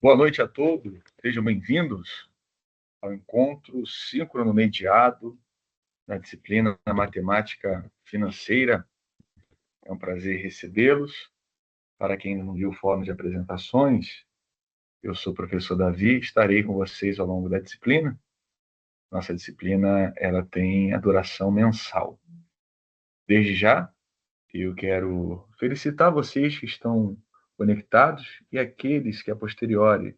Boa noite a todos, sejam bem-vindos ao encontro síncrono mediado na disciplina Matemática Financeira. É um prazer recebê-los. Para quem não viu o fórum de apresentações, eu sou o professor Davi, estarei com vocês ao longo da disciplina. Nossa disciplina ela tem a duração mensal. Desde já, eu quero felicitar vocês que estão conectados e aqueles que a posteriori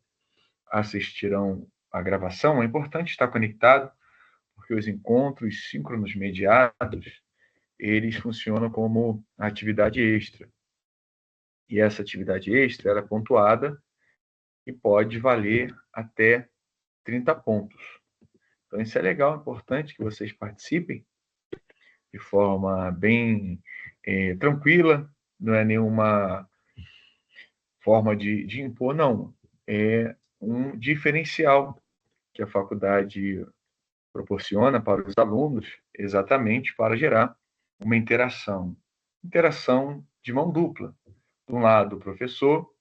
assistirão à gravação. É importante estar conectado, porque os encontros síncronos mediados, eles funcionam como atividade extra. E essa atividade extra ela é pontuada e pode valer até 30 pontos. Então, isso é legal, é importante que vocês participem de forma bem tranquila, não é nenhuma forma de impor, não. É um diferencial que a faculdade proporciona para os alunos exatamente para gerar uma interação. Interação de mão dupla. De um lado, o professor,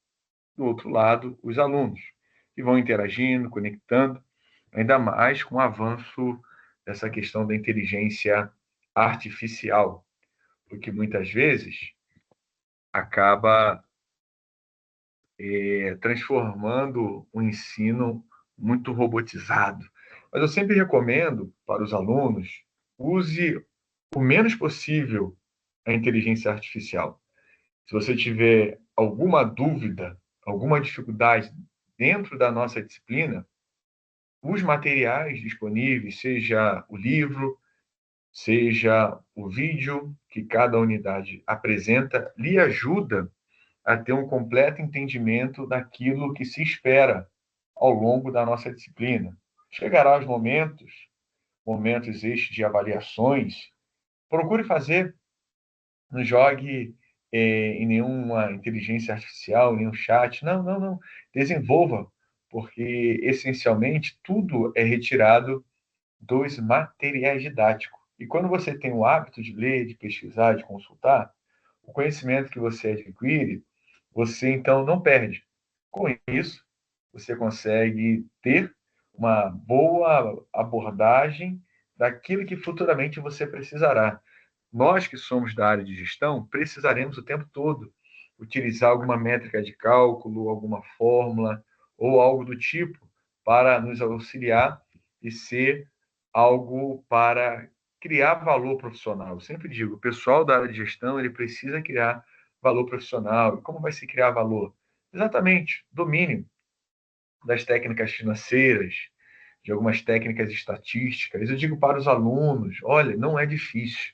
do outro lado, os alunos, que vão interagindo, conectando, ainda mais com o avanço dessa questão da inteligência artificial, porque muitas vezes acaba transformando o ensino muito robotizado. Mas eu sempre recomendo para os alunos, use o menos possível a inteligência artificial. Se você tiver alguma dúvida, alguma dificuldade dentro da nossa disciplina, os materiais disponíveis, seja o livro, seja o vídeo que cada unidade apresenta, lhe ajuda a ter um completo entendimento daquilo que se espera ao longo da nossa disciplina. Chegará os momentos estes de avaliações, procure fazer, não jogue em nenhuma inteligência artificial, nenhum chat, não, não, não, desenvolva, porque essencialmente tudo é retirado dos materiais didáticos. E quando você tem o hábito de ler, de pesquisar, de consultar, o conhecimento que você adquire, você então não perde. Com isso, você consegue ter uma boa abordagem daquilo que futuramente você precisará. Nós que somos da área de gestão, precisaremos o tempo todo utilizar alguma métrica de cálculo, alguma fórmula ou algo do tipo para nos auxiliar e ser algo para criar valor profissional. Eu sempre digo, o pessoal da área de gestão, ele precisa criar valor profissional. E como vai se criar valor? Exatamente, domínio das técnicas financeiras, de algumas técnicas estatísticas. Eu digo para os alunos, olha, não é difícil.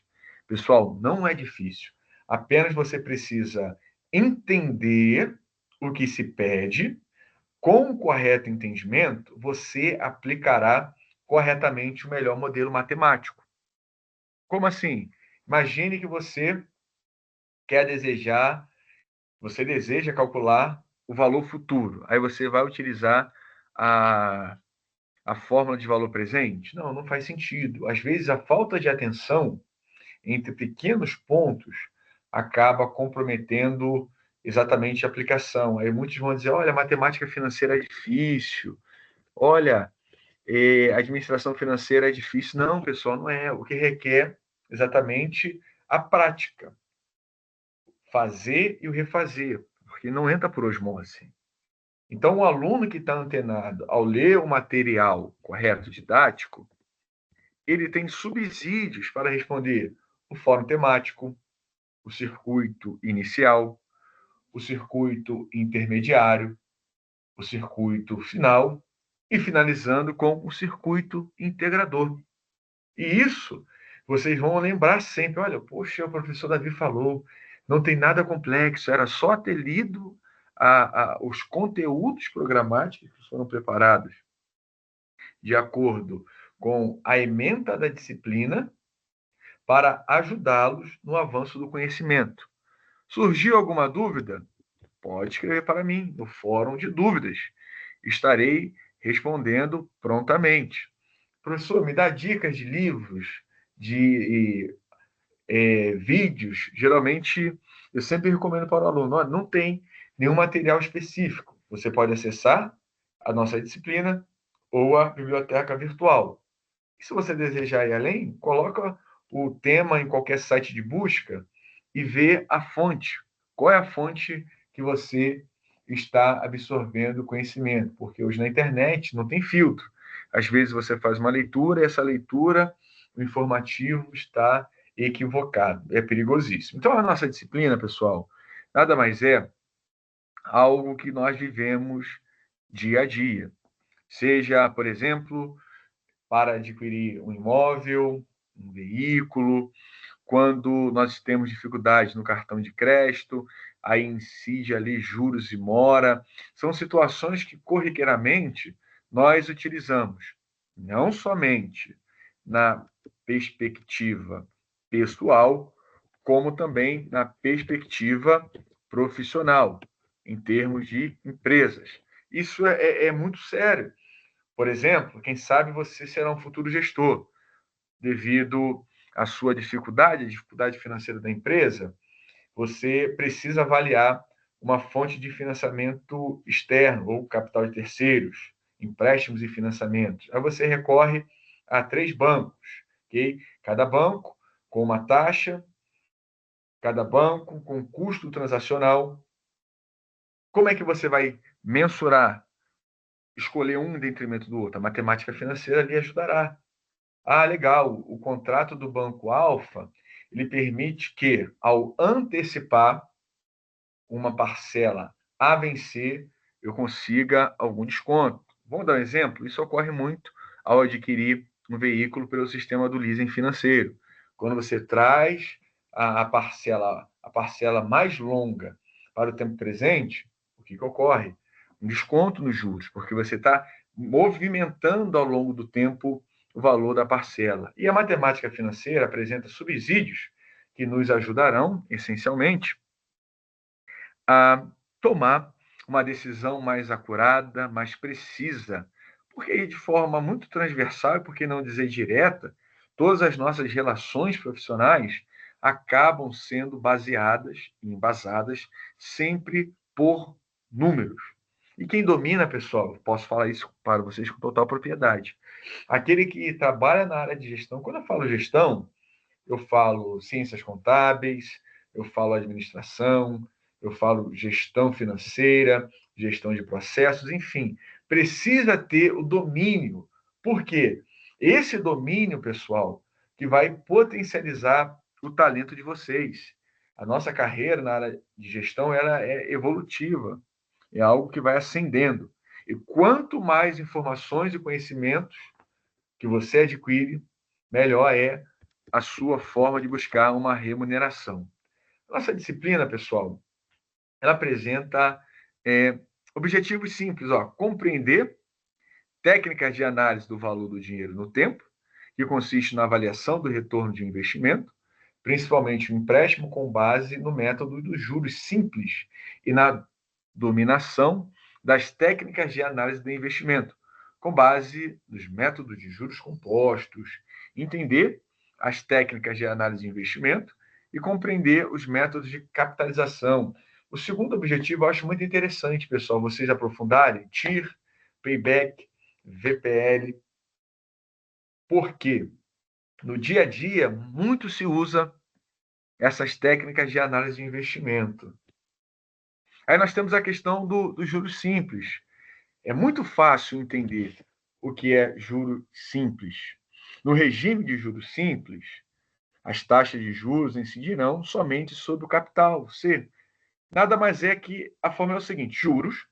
Pessoal, não é difícil. Apenas você precisa entender o que se pede. Com o correto entendimento, você aplicará corretamente o melhor modelo matemático. Como assim? Imagine que quer desejar, você deseja calcular o valor futuro. Aí você vai utilizar a, a fórmula de valor presente? Não, não faz sentido. Às vezes a falta de atenção entre pequenos pontos acaba comprometendo exatamente a aplicação. Aí muitos vão dizer, olha, matemática financeira é difícil, olha, a administração financeira é difícil. Não, pessoal, não é. O que requer exatamente a prática. Fazer e o refazer, porque não entra por osmose. Então, o aluno que está antenado ao ler o material correto didático, ele tem subsídios para responder o fórum temático, o circuito inicial, o circuito intermediário, o circuito final e finalizando com o circuito integrador. E isso vocês vão lembrar sempre. Olha, poxa, o professor Davi falou, não tem nada complexo, era só ter lido os conteúdos programáticos que foram preparados de acordo com a ementa da disciplina para ajudá-los no avanço do conhecimento. Surgiu alguma dúvida? Pode escrever para mim no fórum de dúvidas. Estarei respondendo prontamente. Professor, me dá dicas de livros, de vídeos. Geralmente, eu sempre recomendo para o aluno, olha, não tem nenhum material específico. Você pode acessar a nossa disciplina ou a biblioteca virtual. E se você desejar ir além, coloca o tema em qualquer site de busca e vê a fonte. Qual é a fonte que você está absorvendo conhecimento? Porque hoje na internet não tem filtro. Às vezes você faz uma leitura e essa leitura, o informativo está equivocado. É perigosíssimo. Então, a nossa disciplina, pessoal, nada mais é algo que nós vivemos dia a dia. Seja, por exemplo, para adquirir um imóvel, um veículo, quando nós temos dificuldade no cartão de crédito, aí incide ali juros e mora. São situações que corriqueiramente nós utilizamos, não somente na perspectiva pessoal, como também na perspectiva profissional, em termos de empresas. Isso é muito sério. Por exemplo, quem sabe você será um futuro gestor, devido à sua dificuldade, a dificuldade financeira da empresa, você precisa avaliar uma fonte de financiamento externo ou capital de terceiros, empréstimos e financiamentos. Aí você recorre a 3 bancos, ok? Cada banco com uma taxa, cada banco com custo transacional. Como é que você vai mensurar, escolher um em detrimento do outro? A matemática financeira lhe ajudará. Ah, legal. O contrato do Banco Alfa, ele permite que, ao antecipar uma parcela a vencer, eu consiga algum desconto. Vamos dar um exemplo? Isso ocorre muito ao adquirir um veículo pelo sistema do leasing financeiro. Quando você traz a parcela mais longa para o tempo presente, o que ocorre? Um desconto nos juros, porque você está movimentando ao longo do tempo o valor da parcela. E a matemática financeira apresenta subsídios que nos ajudarão, essencialmente, a tomar uma decisão mais acurada, mais precisa, porque de forma muito transversal, e por que não dizer direta, todas as nossas relações profissionais acabam sendo baseadas, embasadas, sempre por números. E quem domina, pessoal, posso falar isso para vocês com total propriedade, aquele que trabalha na área de gestão. Quando eu falo gestão, eu falo ciências contábeis, eu falo administração, eu falo gestão financeira, gestão de processos, enfim, precisa ter o domínio. Por quê? Esse domínio, pessoal, que vai potencializar o talento de vocês. A nossa carreira na área de gestão ela é evolutiva, é algo que vai ascendendo. E quanto mais informações e conhecimentos que você adquire, melhor é a sua forma de buscar uma remuneração. Nossa disciplina, pessoal, ela apresenta objetivos simples, ó, compreender técnicas de análise do valor do dinheiro no tempo, que consiste na avaliação do retorno de um investimento, principalmente o empréstimo com base no método dos juros simples e na dominação das técnicas de análise do investimento, com base nos métodos de juros compostos, entender as técnicas de análise de investimento e compreender os métodos de capitalização. O segundo objetivo eu acho muito interessante, pessoal, vocês aprofundarem, TIR, Payback, VPL. Por quê? No dia a dia, muito se usa essas técnicas de análise de investimento. Aí nós temos a questão dos juros simples. É muito fácil entender o que é juro simples. No regime de juros simples, as taxas de juros incidirão somente sobre o capital C. Nada mais é que a fórmula é o seguinte: juros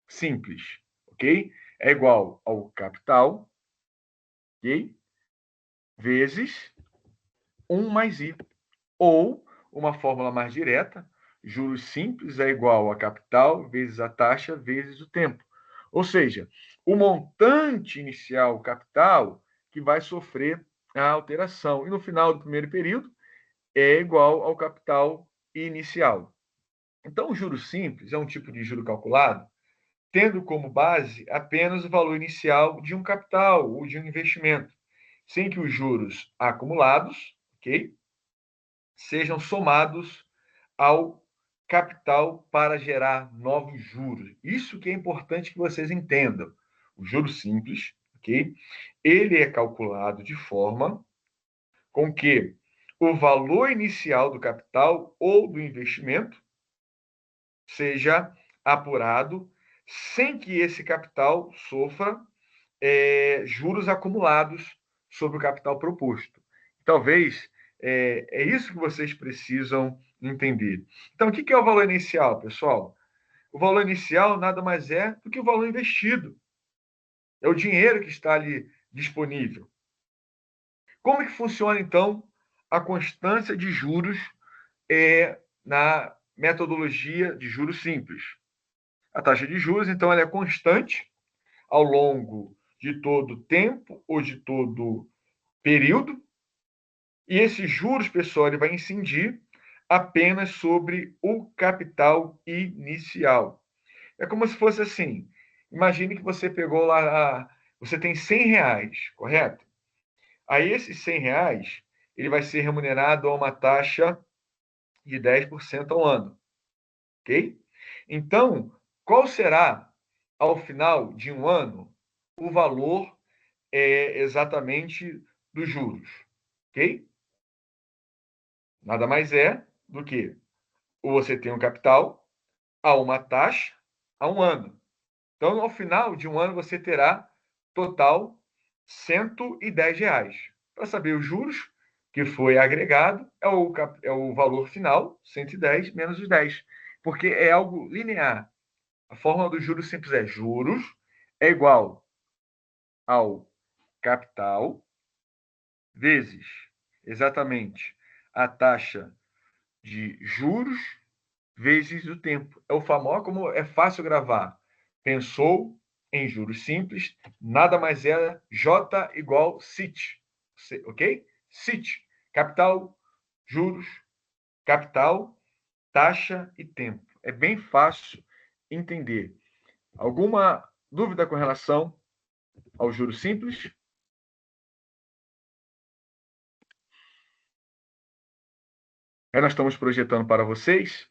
simples, ok? É igual ao capital, ok? Vezes 1 mais I. Ou, uma fórmula mais direta, juros simples é igual a capital vezes a taxa vezes o tempo. Ou seja, o montante inicial capital que vai sofrer a alteração. E no final do primeiro período é igual ao capital inicial. Então, o juros simples é um tipo de juro calculado tendo como base apenas o valor inicial de um capital ou de um investimento, sem que os juros acumulados, ok, sejam somados ao capital para gerar novos juros. Isso que é importante que vocês entendam. O juro simples, ok? Ele é calculado de forma com que o valor inicial do capital ou do investimento seja apurado sem que esse capital sofra juros acumulados sobre o capital proposto. Talvez é isso que vocês precisam entender. Então, o que é o valor inicial, pessoal? O valor inicial nada mais é do que o valor investido. É o dinheiro que está ali disponível. Como é que funciona, então, a constância de juros na metodologia de juros simples? A taxa de juros, então, ela é constante ao longo de todo o tempo ou de todo período, e esses juros, pessoal, ele vai incidir apenas sobre o capital inicial. É como se fosse assim, imagine que você pegou lá, você tem R$ 100, correto? Aí esses R$ 100, ele vai ser remunerado a uma taxa de 10% ao ano, ok? Então, qual será, ao final de um ano, o valor exatamente dos juros, ok? Nada mais é do que você tem um capital a uma taxa a um ano. Então, ao final de um ano, você terá total R$ 110. Para saber os juros que foi agregado, é o valor final, 110 menos os 10, porque é algo linear. A fórmula do juros simples é juros é igual ao capital vezes exatamente a taxa de juros vezes o tempo. É o famoso, como é fácil gravar. Pensou em juros simples, nada mais é J igual CIT, ok? CIT, capital, juros, capital, taxa e tempo. É bem fácil entender. Alguma dúvida com relação ao juros simples? Nós estamos projetando para vocês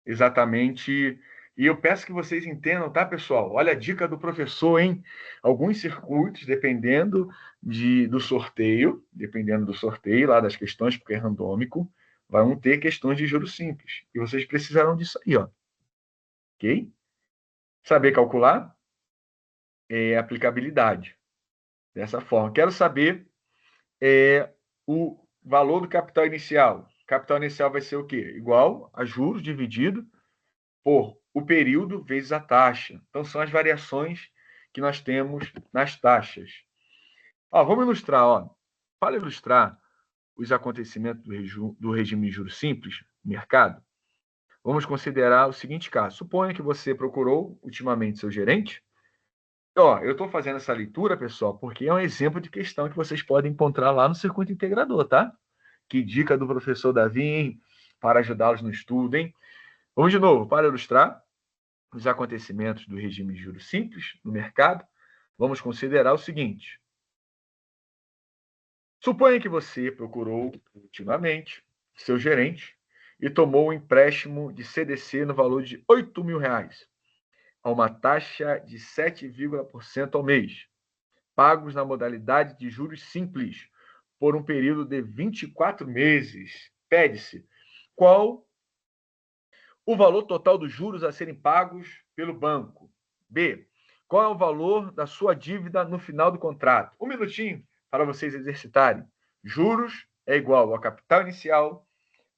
exatamente. E eu peço que vocês entendam, tá, pessoal? Olha a dica do professor, hein? Alguns circuitos, dependendo do sorteio lá das questões, porque é randômico, vão ter questões de juros simples. E vocês precisarão disso aí, ó. Ok? Saber calcular é aplicabilidade. Dessa forma. Quero saber o valor do capital inicial. O capital inicial vai ser o quê? Igual a juros dividido por o período vezes a taxa. Então, são as variações que nós temos nas taxas. Vamos ilustrar. Para ilustrar os acontecimentos do regime de juros simples no mercado, vamos considerar o seguinte caso. Suponha que você procurou ultimamente seu gerente. Eu estou fazendo essa leitura, pessoal, porque é um exemplo de questão que vocês podem encontrar lá no circuito integrador, tá? Que dica do professor Davi, hein? Para ajudá-los no estudo, hein? Vamos de novo, para ilustrar os acontecimentos do regime de juros simples no mercado, vamos considerar o seguinte. Suponha que você procurou ultimamente seu gerente e tomou um empréstimo de CDC no valor de R$ 8.000, a uma taxa de 7,% ao mês, pagos na modalidade de juros simples, por um período de 24 meses. Pede-se qual o valor total dos juros a serem pagos pelo banco. B. Qual é o valor da sua dívida no final do contrato? Um minutinho para vocês exercitarem. Juros é igual ao capital inicial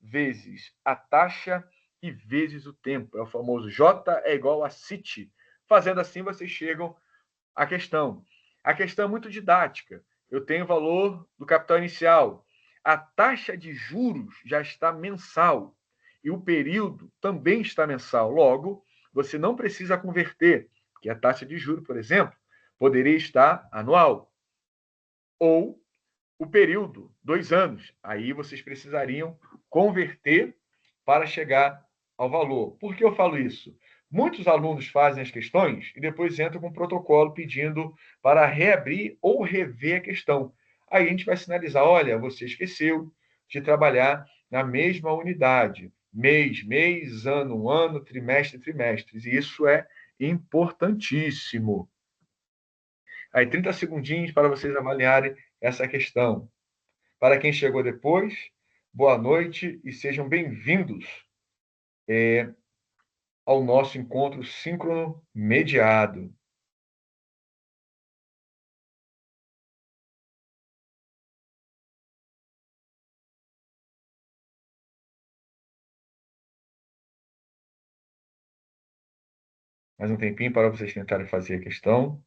vezes a taxa e vezes o tempo. É o famoso J é igual a CIT. Fazendo assim, vocês chegam à questão. A questão é muito didática. Eu tenho o valor do capital inicial. A taxa de juros já está mensal e o período também está mensal. Logo, você não precisa converter, porque a taxa de juros, por exemplo, poderia estar anual. Ou o período, 2 anos. Aí vocês precisariam converter para chegar ao valor. Por que eu falo isso? Muitos alunos fazem as questões e depois entram com um protocolo pedindo para reabrir ou rever a questão. Aí a gente vai sinalizar: olha, você esqueceu de trabalhar na mesma unidade. mês, mês, ano, ano, trimestre, trimestres. E isso é importantíssimo. Aí, 30 segundinhos para vocês avaliarem essa questão. Para quem chegou depois, boa noite e sejam bem-vindos ao nosso encontro síncrono mediado. Mais um tempinho para vocês tentarem fazer a questão.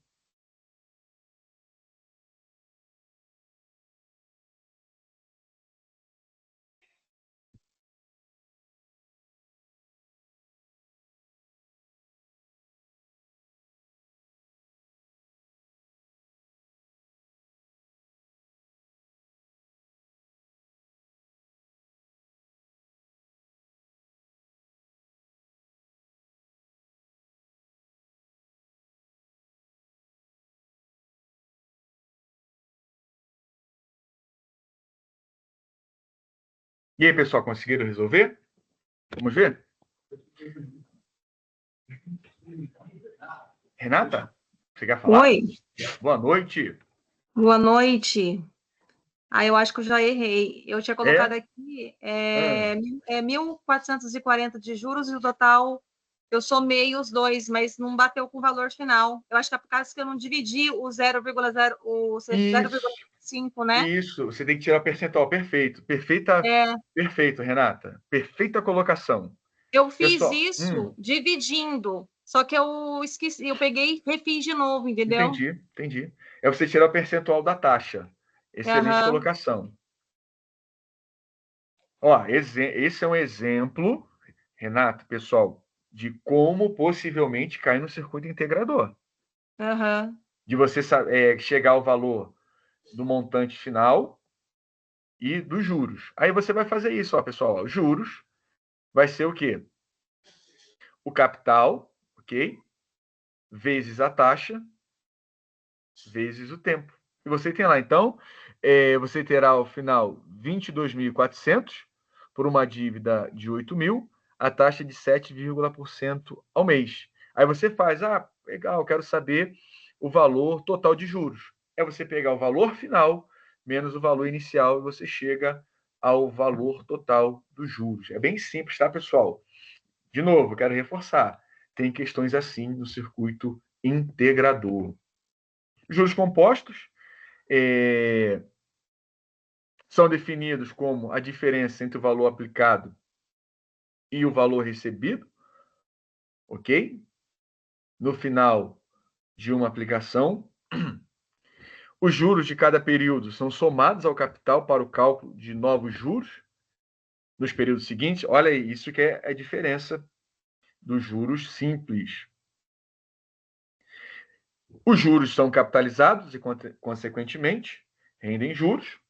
E aí, pessoal, conseguiram resolver? Vamos ver? Renata, você quer falar? Oi, Boa noite. boa noite. Eu acho que eu já errei. Eu tinha colocado aqui Ah, 1.440 de juros e o total eu somei os dois, mas não bateu com o valor final. Eu acho que é por causa que eu não dividi o 0,0, o isso, 0,5, né? isso. Você tem que tirar o percentual. Perfeito. É, Perfeito, Renata. Perfeita colocação. eu fiz Pessoal, isso dividindo, só que eu esqueci, eu peguei e refiz de novo, entendeu? entendi. É você tirar o percentual da taxa. Excelente Aham, colocação. Ó, esse é um exemplo, Renato, pessoal, de como possivelmente cair no circuito integrador. aham, De você chegar ao valor do montante final e dos juros. Aí você vai fazer isso, ó, pessoal. Ó, juros vai ser o quê? O capital, ok? Vezes a taxa, vezes o tempo. E você tem lá, então, você terá ao final 22.400 por uma dívida de 8.000, a taxa de 7,% ao mês. Aí você faz, legal, quero saber o valor total de juros. É você pegar o valor final menos o valor inicial e você chega ao valor total dos juros. É bem simples, tá, pessoal? De novo, quero reforçar. Tem questões assim no circuito integrador. Juros compostos são definidos como a diferença entre o valor aplicado e o valor recebido, ok? No final de uma aplicação. Os juros de cada período são somados ao capital para o cálculo de novos juros nos períodos seguintes. Olha aí, isso que é a diferença dos juros simples. Os juros são capitalizados e, consequentemente, rendem juros.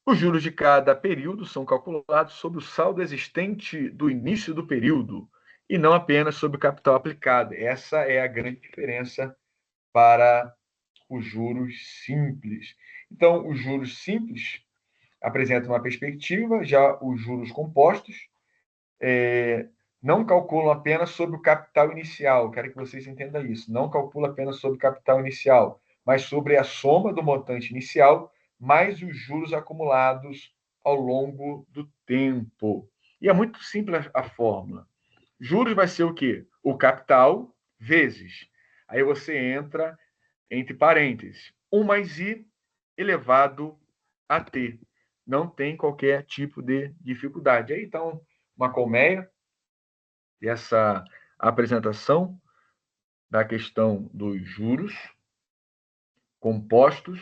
Os juros de cada período são calculados sobre o saldo existente do início do período e não apenas sobre o capital aplicado. Essa é a grande diferença para os juros simples. Então, os juros simples apresentam uma perspectiva, já os juros compostos não calculam apenas sobre o capital inicial. Quero que vocês entendam isso. Não calcula apenas sobre o capital inicial, mas sobre a soma do montante inicial mais os juros acumulados ao longo do tempo. E é muito simples a fórmula. Juros vai ser o quê? O capital vezes. Aí você entra entre parênteses. 1 mais I elevado a T. Não tem qualquer tipo de dificuldade. Aí, então, uma colmeia, essa apresentação da questão dos juros compostos.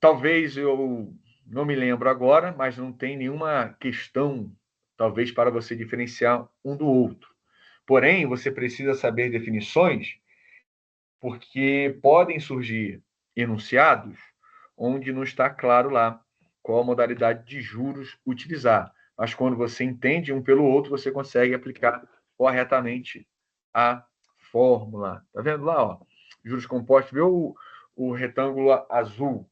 Talvez eu não me lembro agora, mas não tem nenhuma questão, talvez, para você diferenciar um do outro. Porém, você precisa saber definições, porque podem surgir enunciados onde não está claro lá qual a modalidade de juros utilizar. Mas quando você entende um pelo outro, você consegue aplicar corretamente a fórmula. Tá vendo lá, ó? Juros compostos, vê o retângulo azul.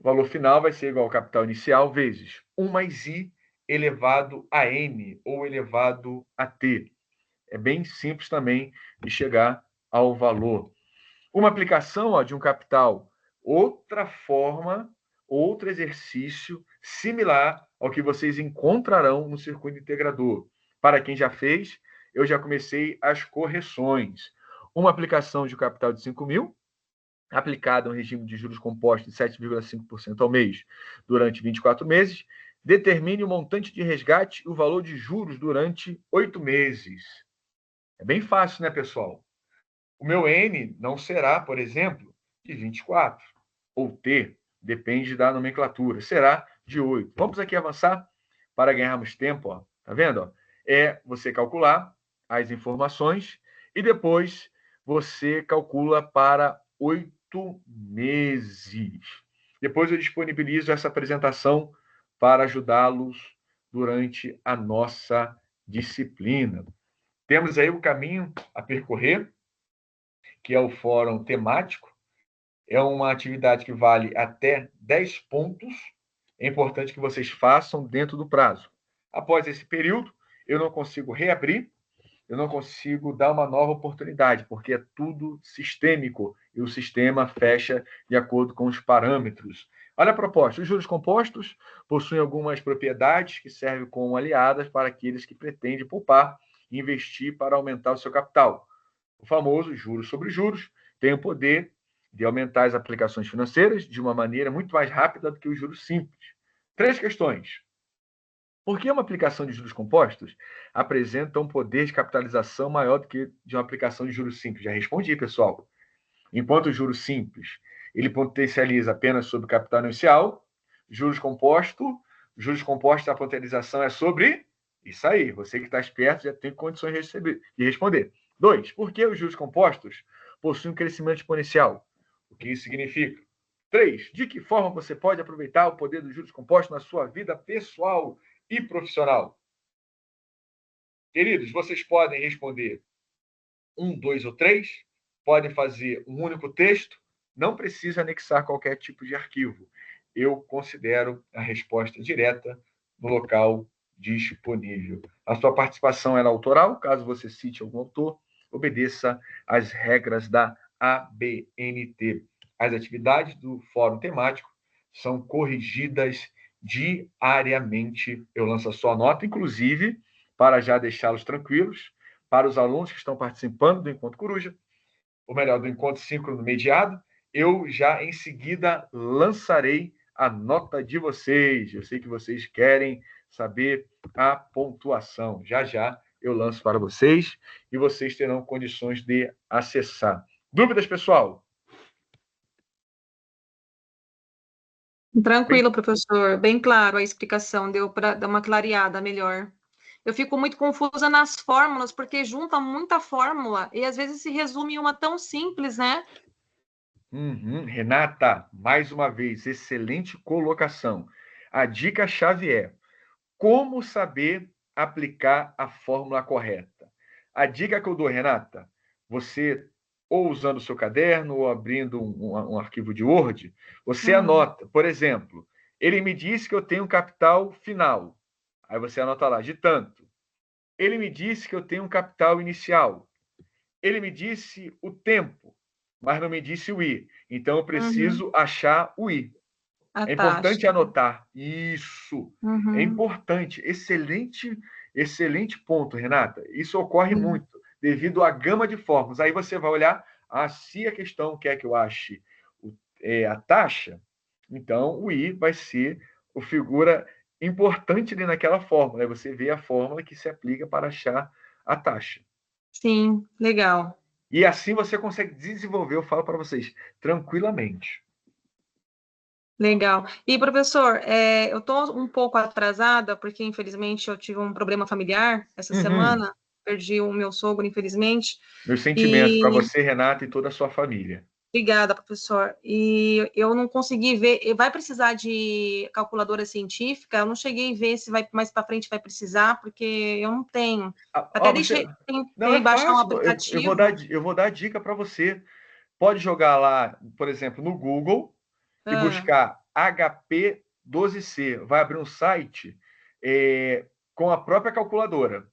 valor final vai ser igual ao capital inicial vezes 1 mais I elevado a N ou elevado a T. É bem simples também de chegar ao valor. Uma aplicação de um capital, outra forma, outro exercício similar ao que vocês encontrarão no circuito integrador. Para quem já fez, eu já comecei as correções. Uma aplicação de capital de 5 mil, aplicada a um regime de juros compostos de 7,5% ao mês durante 24 meses, determine o montante de resgate e o valor de juros durante 8 meses. É bem fácil, né, pessoal? O meu N não será, por exemplo, de 24, ou T, depende da nomenclatura, será de 8. Vamos aqui avançar para ganharmos tempo. Ó. Tá vendo? Ó? É você calcular as informações e depois você calcula para 8 meses. Depois eu disponibilizo essa apresentação para ajudá-los durante a nossa disciplina. Temos aí o caminho a percorrer, que é o fórum temático. É uma atividade que vale até 10 pontos. É importante que vocês façam dentro do prazo. Após esse período, eu não consigo reabrir, eu não consigo dar uma nova oportunidade, porque é tudo sistêmico e o sistema fecha de acordo com os parâmetros. Olha a proposta. Os juros compostos possuem algumas propriedades que servem como aliadas para aqueles que pretendem poupar e investir para aumentar o seu capital. O famoso juros sobre juros tem o poder de aumentar as aplicações financeiras de uma maneira muito mais rápida do que os juros simples. 3 questões. Por que uma aplicação de juros compostos apresenta um poder de capitalização maior do que de uma aplicação de juros simples? Já respondi, pessoal. Enquanto o juros simples, ele potencializa apenas sobre o capital inicial, juros compostos, a potencialização é sobre isso aí. Você que está esperto já tem condições de responder. 2. Por que os juros compostos possuem um crescimento exponencial? O que isso significa? 3. De que forma você pode aproveitar o poder dos juros compostos na sua vida pessoal e profissional? Queridos, vocês podem responder 1, 2 ou 3, podem fazer um único texto, não precisa anexar qualquer tipo de arquivo. Eu considero a resposta direta no local disponível. A sua participação é autoral, caso você cite algum autor, obedeça às regras da ABNT. As atividades do fórum temático são corrigidas diariamente. Eu lanço a sua nota, inclusive, para já deixá-los tranquilos, para os alunos que estão participando do Encontro Coruja, ou melhor, do Encontro Síncrono Mediado, eu já em seguida lançarei a nota de vocês. Eu sei que vocês querem saber a pontuação. Já já eu lanço para vocês e vocês terão condições de acessar. Dúvidas, pessoal? Tranquilo, professor. Bem claro a explicação, deu para dar uma clareada melhor. Eu fico muito confusa nas fórmulas, porque junta muita fórmula e às vezes se resume em uma tão simples, né? Renata, mais uma vez, excelente colocação. A dica-chave é como saber aplicar a fórmula correta. A dica que eu dou, Renata, você ou usando o seu caderno ou abrindo um arquivo de Word, você anota, por exemplo, ele me disse que eu tenho um capital final. Aí você anota lá, de tanto. Ele me disse que eu tenho um capital inicial. Ele me disse o tempo, mas não me disse o I. Então, eu preciso achar o I. É importante anotar. Isso. É importante. Excelente ponto, Renata. Isso ocorre muito devido à gama de fórmulas. Aí você vai olhar, se a questão quer que eu ache a taxa, então o I vai ser a figura importante ali naquela fórmula. Aí você vê a fórmula que se aplica para achar a taxa. Sim, legal. E assim você consegue desenvolver, eu falo para vocês, tranquilamente. Legal. E, professor, eu estou um pouco atrasada, porque, infelizmente, eu tive um problema familiar essa semana, perdi o meu sogro, infelizmente. Meus sentimentos para você, Renata, e toda a sua família. Obrigada, professor. E eu não consegui ver, vai precisar de calculadora científica? Eu não cheguei a ver se vai mais para frente vai precisar, porque eu não tenho. Até tentei baixar um aplicativo. Eu vou dar dica para você. Pode jogar lá, por exemplo, no Google e buscar HP12C. Vai abrir um site com a própria calculadora.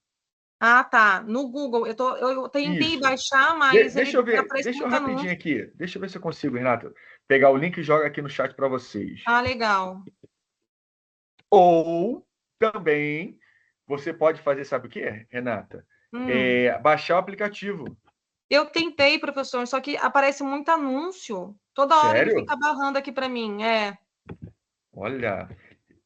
Ah, tá. No Google. Eu tentei Isso. baixar, mas Deixa eu ver, aparece deixa eu muito rapidinho anúncio. aqui. Deixa eu ver se eu consigo, Renata, pegar o link e joga aqui no chat para vocês. Ah, legal. Ou também você pode fazer, sabe o que, Renata? Baixar o aplicativo. Eu tentei, professor, só que aparece muito anúncio. Toda hora ele Sério? fica barrando aqui para mim. Olha,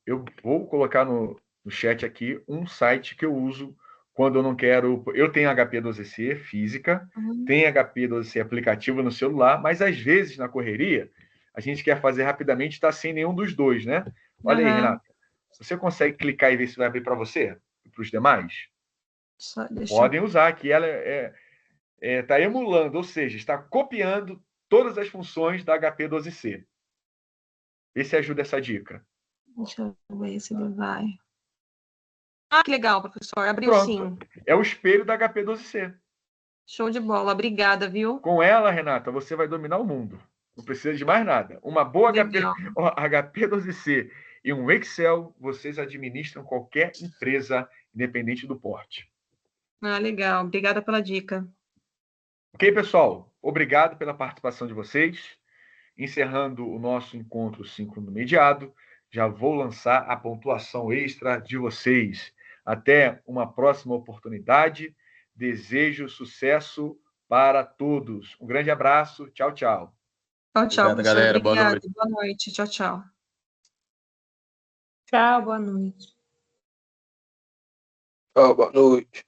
eu vou colocar no chat aqui um site que eu uso quando eu não quero. Eu tenho HP12C física, tenho HP12C aplicativo no celular, mas às vezes na correria a gente quer fazer rapidamente, está sem nenhum dos dois, né? Olha aí, Renata. Você consegue clicar e ver se vai abrir para você e para os demais? Podem usar aqui. Ela está emulando, ou seja, está copiando todas as funções da HP12C. Vê se ajuda essa dica. Deixa eu ver se ele vai. Ah, que legal, professor. Abriu Pronto. sim. É o espelho da HP12C. Show de bola. Obrigada, viu? Com ela, Renata, você vai dominar o mundo. Não precisa de mais nada. Uma boa HP12C e um Excel, vocês administram qualquer empresa, independente do porte. Ah, legal. Obrigada pela dica. Ok, pessoal? Obrigado pela participação de vocês. Encerrando o nosso encontro síncrono mediado, já vou lançar a pontuação extra de vocês. Até uma próxima oportunidade. Desejo sucesso para todos. Um grande abraço. Tchau, tchau. Tchau, tchau, Obrigado, professor. galera. Boa Obrigada. noite. Boa noite. Tchau, tchau. Tchau, boa noite. Tchau, boa noite.